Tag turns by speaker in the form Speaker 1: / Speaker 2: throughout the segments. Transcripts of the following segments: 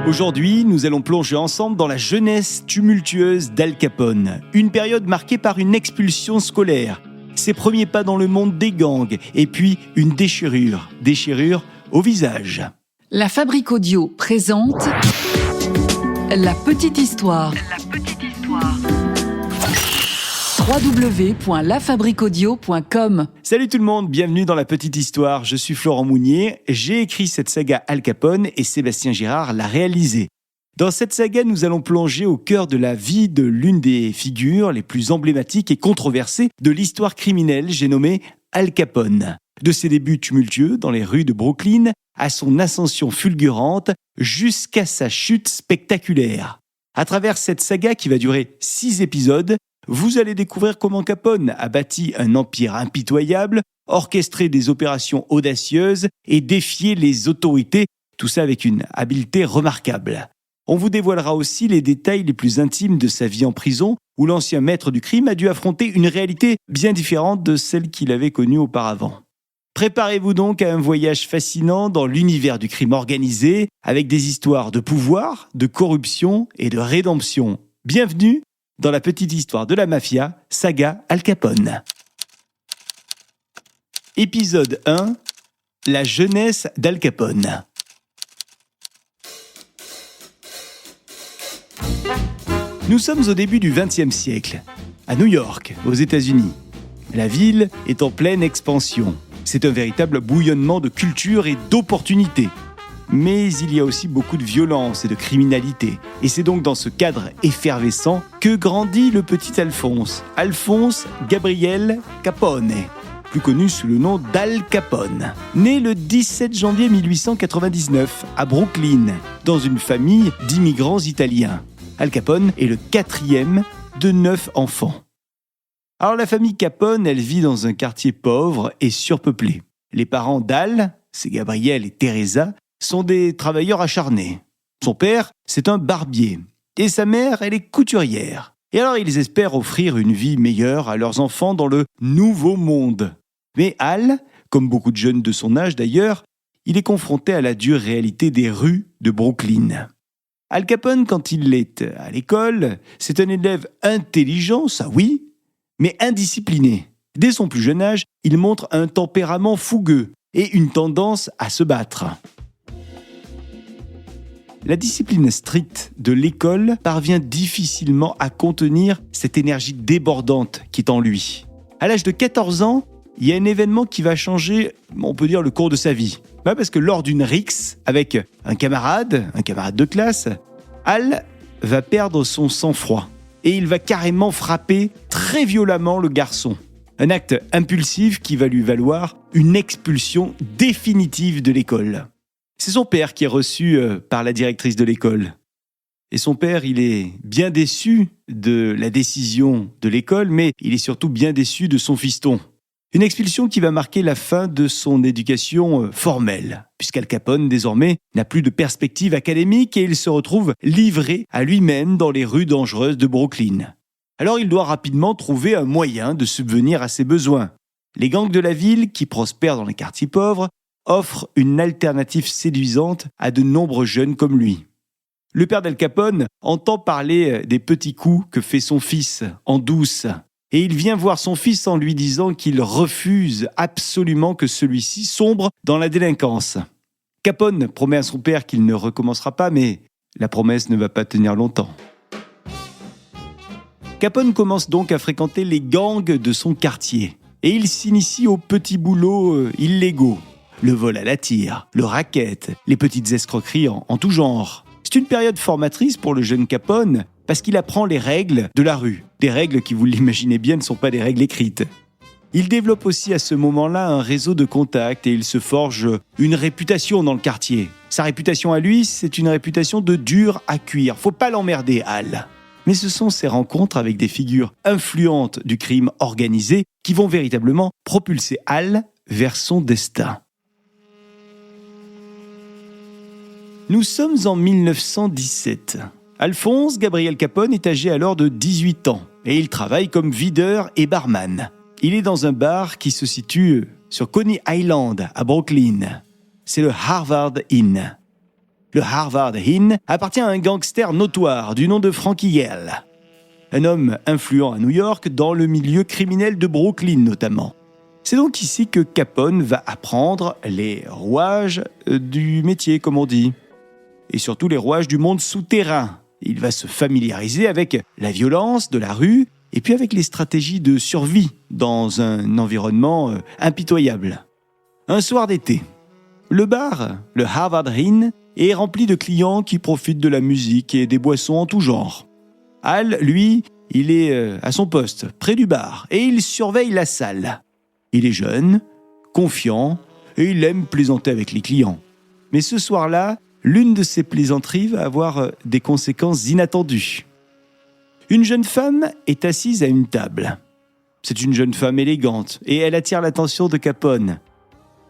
Speaker 1: Aujourd'hui, nous allons plonger ensemble dans la jeunesse tumultueuse d'Al Capone, une période marquée par une expulsion scolaire, ses premiers pas dans le monde des gangs et puis une déchirure au visage.
Speaker 2: La Fabrique Audio présente La Petite Histoire. www.lafabriqueaudio.com.
Speaker 1: Salut tout le monde, bienvenue dans La Petite Histoire. Je suis Florent Mounier, j'ai écrit cette saga Al Capone et Sébastien Girard l'a réalisée. Dans cette saga, nous allons plonger au cœur de la vie de l'une des figures les plus emblématiques et controversées de l'histoire criminelle, j'ai nommé Al Capone. De ses débuts tumultueux dans les rues de Brooklyn à son ascension fulgurante jusqu'à sa chute spectaculaire. À travers cette saga qui va durer 6 épisodes, vous allez découvrir comment Capone a bâti un empire impitoyable, orchestré des opérations audacieuses et défié les autorités, tout ça avec une habileté remarquable. On vous dévoilera aussi les détails les plus intimes de sa vie en prison, où l'ancien maître du crime a dû affronter une réalité bien différente de celle qu'il avait connue auparavant. Préparez-vous donc à un voyage fascinant dans l'univers du crime organisé, avec des histoires de pouvoir, de corruption et de rédemption. Bienvenue dans la petite histoire de la mafia, saga Al Capone. Épisode 1, la jeunesse d'Al Capone. Nous sommes au début du XXe siècle, à New York, aux États-Unis. La ville est en pleine expansion. C'est un véritable bouillonnement de culture et d'opportunités. Mais il y a aussi beaucoup de violence et de criminalité. Et c'est donc dans ce cadre effervescent que grandit le petit Alphonse Gabriel Capone, plus connu sous le nom d'Al Capone. Né le 17 janvier 1899 à Brooklyn, dans une famille d'immigrants italiens. Al Capone est le 4e de 9 enfants. Alors la famille Capone, elle vit dans un quartier pauvre et surpeuplé. Les parents d'Al, c'est Gabriel et Teresa, sont des travailleurs acharnés. Son père, c'est un barbier. Et sa mère, elle est couturière. Et alors ils espèrent offrir une vie meilleure à leurs enfants dans le nouveau monde. Mais Al, comme beaucoup de jeunes de son âge d'ailleurs, il est confronté à la dure réalité des rues de Brooklyn. Al Capone, quand il est à l'école, c'est un élève intelligent, ça oui, mais indiscipliné. Dès son plus jeune âge, il montre un tempérament fougueux et une tendance à se battre. La discipline stricte de l'école parvient difficilement à contenir cette énergie débordante qui est en lui. À l'âge de 14 ans, il y a un événement qui va changer, on peut dire, le cours de sa vie. Parce que lors d'une rixe avec un camarade de classe, Al va perdre son sang-froid et il va carrément frapper très violemment le garçon. Un acte impulsif qui va lui valoir une expulsion définitive de l'école. C'est son père qui est reçu par la directrice de l'école. Et son père, il est bien déçu de la décision de l'école, mais il est surtout bien déçu de son fiston. Une expulsion qui va marquer la fin de son éducation formelle, puisqu'Al Capone, désormais, n'a plus de perspective académique et il se retrouve livré à lui-même dans les rues dangereuses de Brooklyn. Alors il doit rapidement trouver un moyen de subvenir à ses besoins. Les gangs de la ville, qui prospèrent dans les quartiers pauvres, offre une alternative séduisante à de nombreux jeunes comme lui. Le père d'Al Capone entend parler des petits coups que fait son fils en douce, et il vient voir son fils en lui disant qu'il refuse absolument que celui-ci sombre dans la délinquance. Capone promet à son père qu'il ne recommencera pas, mais la promesse ne va pas tenir longtemps. Capone commence donc à fréquenter les gangs de son quartier, et il s'initie aux petits boulots illégaux. Le vol à la tire, le racket, les petites escroqueries en tout genre. C'est une période formatrice pour le jeune Capone parce qu'il apprend les règles de la rue. Des règles qui, vous l'imaginez bien, ne sont pas des règles écrites. Il développe aussi à ce moment-là un réseau de contacts et il se forge une réputation dans le quartier. Sa réputation à lui, c'est une réputation de dur à cuire. Faut pas l'emmerder, Al. Mais ce sont ces rencontres avec des figures influentes du crime organisé qui vont véritablement propulser Al vers son destin. Nous sommes en 1917. Alphonse Gabriel Capone est âgé alors de 18 ans et il travaille comme videur et barman. Il est dans un bar qui se situe sur Coney Island à Brooklyn. C'est le Harvard Inn. Le Harvard Inn appartient à un gangster notoire du nom de Frankie Yale. Un homme influent à New York dans le milieu criminel de Brooklyn notamment. C'est donc ici que Capone va apprendre les rouages du métier, comme on dit. Et surtout les rouages du monde souterrain. Il va se familiariser avec la violence de la rue et puis avec les stratégies de survie dans un environnement impitoyable. Un soir d'été, le bar, le Harvard Inn, est rempli de clients qui profitent de la musique et des boissons en tout genre. Al, lui, il est à son poste, près du bar, et il surveille la salle. Il est jeune, confiant, et il aime plaisanter avec les clients. Mais ce soir-là, l'une de ses plaisanteries va avoir des conséquences inattendues. Une jeune femme est assise à une table. C'est une jeune femme élégante, et elle attire l'attention de Capone.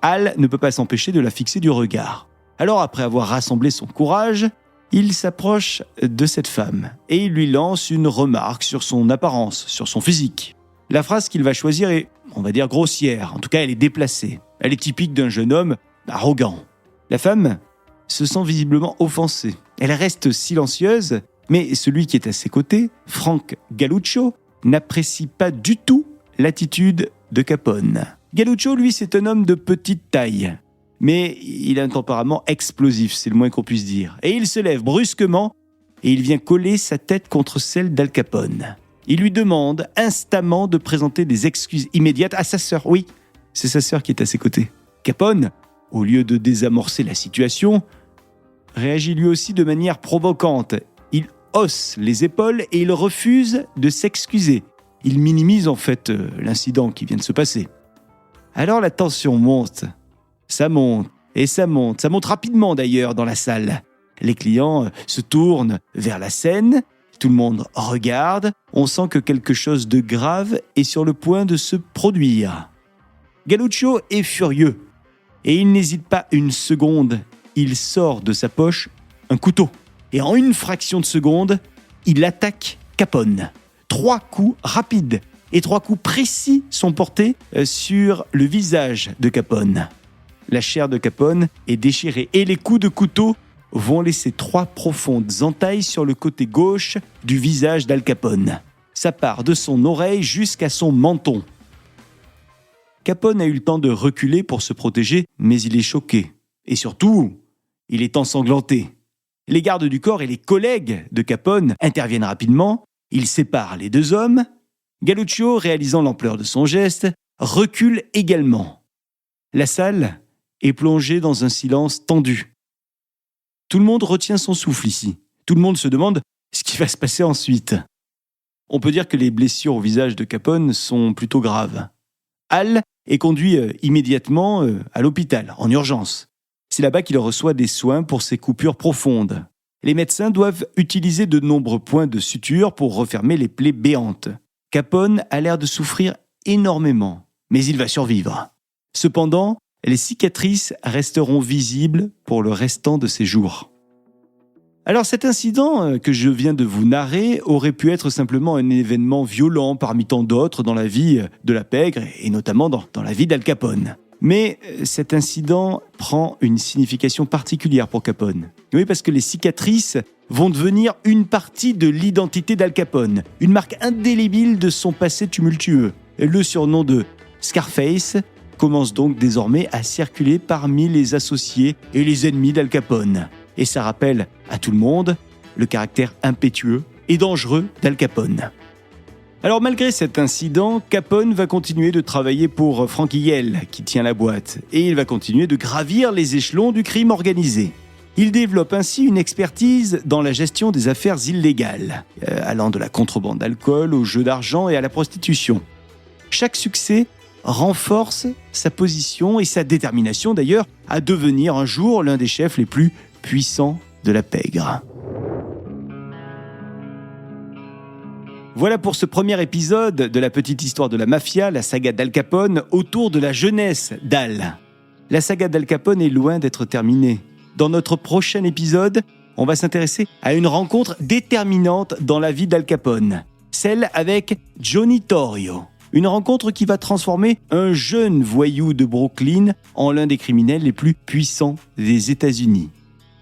Speaker 1: Al ne peut pas s'empêcher de la fixer du regard. Alors, après avoir rassemblé son courage, il s'approche de cette femme et il lui lance une remarque sur son apparence, sur son physique. La phrase qu'il va choisir est, on va dire, grossière. En tout cas, elle est déplacée. Elle est typique d'un jeune homme arrogant. La femme se sent visiblement offensée. Elle reste silencieuse, mais celui qui est à ses côtés, Frank Galluccio, n'apprécie pas du tout l'attitude de Capone. Galluccio, lui, c'est un homme de petite taille. Mais il a un tempérament explosif, c'est le moins qu'on puisse dire. Et il se lève brusquement et il vient coller sa tête contre celle d'Al Capone. Il lui demande instamment de présenter des excuses immédiates à sa sœur. Oui, c'est sa sœur qui est à ses côtés. Capone, au lieu de désamorcer la situation, réagit lui aussi de manière provocante. Il hausse les épaules et il refuse de s'excuser. Il minimise en fait l'incident qui vient de se passer. Alors la tension monte. Ça monte, et ça monte. Ça monte rapidement d'ailleurs dans la salle. Les clients se tournent vers la scène. Tout le monde regarde. On sent que quelque chose de grave est sur le point de se produire. Galluccio est furieux. Et il n'hésite pas une seconde. Il sort de sa poche un couteau. Et en une fraction de seconde, il attaque Capone. 3 coups rapides et 3 coups précis sont portés sur le visage de Capone. La chair de Capone est déchirée et les coups de couteau vont laisser 3 profondes entailles sur le côté gauche du visage d'Al Capone. Ça part de son oreille jusqu'à son menton. Capone a eu le temps de reculer pour se protéger, mais il est choqué. Et surtout, il est ensanglanté. Les gardes du corps et les collègues de Capone interviennent rapidement. Ils séparent les 2 hommes. Galluccio, réalisant l'ampleur de son geste, recule également. La salle est plongé dans un silence tendu. Tout le monde retient son souffle ici. Tout le monde se demande ce qui va se passer ensuite. On peut dire que les blessures au visage de Capone sont plutôt graves. Al est conduit immédiatement à l'hôpital, en urgence. C'est là-bas qu'il reçoit des soins pour ses coupures profondes. Les médecins doivent utiliser de nombreux points de suture pour refermer les plaies béantes. Capone a l'air de souffrir énormément, mais il va survivre. Cependant, les cicatrices resteront visibles pour le restant de ses jours. Alors cet incident que je viens de vous narrer aurait pu être simplement un événement violent parmi tant d'autres dans la vie de la pègre et notamment dans la vie d'Al Capone. Mais cet incident prend une signification particulière pour Capone. Oui, parce que les cicatrices vont devenir une partie de l'identité d'Al Capone, une marque indélébile de son passé tumultueux. Le surnom de Scarface commence donc désormais à circuler parmi les associés et les ennemis d'Al Capone. Et ça rappelle à tout le monde le caractère impétueux et dangereux d'Al Capone. Alors malgré cet incident, Capone va continuer de travailler pour Frankie Yale, qui tient la boîte, et il va continuer de gravir les échelons du crime organisé. Il développe ainsi une expertise dans la gestion des affaires illégales, allant de la contrebande d'alcool au jeu d'argent et à la prostitution. Chaque succès renforce sa position et sa détermination d'ailleurs à devenir un jour l'un des chefs les plus puissants de la pègre. Voilà pour ce premier épisode de la petite histoire de la mafia, la saga d'Al Capone, autour de la jeunesse d'Al. La saga d'Al Capone est loin d'être terminée. Dans notre prochain épisode, on va s'intéresser à une rencontre déterminante dans la vie d'Al Capone, celle avec Johnny Torrio. Une rencontre qui va transformer un jeune voyou de Brooklyn en l'un des criminels les plus puissants des États-Unis.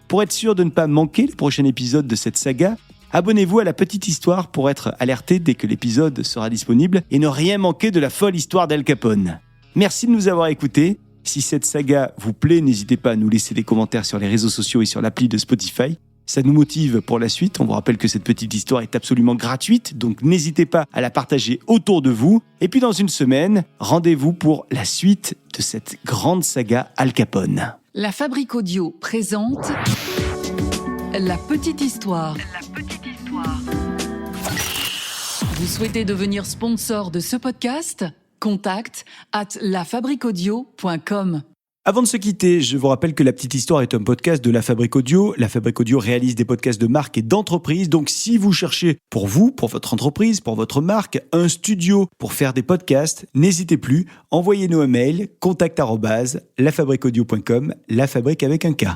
Speaker 1: Pour être sûr de ne pas manquer le prochain épisode de cette saga, abonnez-vous à La Petite Histoire pour être alerté dès que l'épisode sera disponible et ne rien manquer de la folle histoire d'Al Capone. Merci de nous avoir écoutés. Si cette saga vous plaît, n'hésitez pas à nous laisser des commentaires sur les réseaux sociaux et sur l'appli de Spotify. Ça nous motive pour la suite. On vous rappelle que cette petite histoire est absolument gratuite, donc n'hésitez pas à la partager autour de vous. Et puis dans une semaine, rendez-vous pour la suite de cette grande saga Al Capone.
Speaker 2: La Fabrique Audio présente La Petite Histoire. Vous souhaitez devenir sponsor de ce podcast ? Contact @lafabriqueaudio.com.
Speaker 1: Avant de se quitter, je vous rappelle que La Petite Histoire est un podcast de La Fabrique Audio. La Fabrique Audio réalise des podcasts de marque et d'entreprise. Donc si vous cherchez pour vous, pour votre entreprise, pour votre marque, un studio pour faire des podcasts, n'hésitez plus, envoyez-nous un mail, contact@lafabriqueaudio.com, la fabrique avec un K.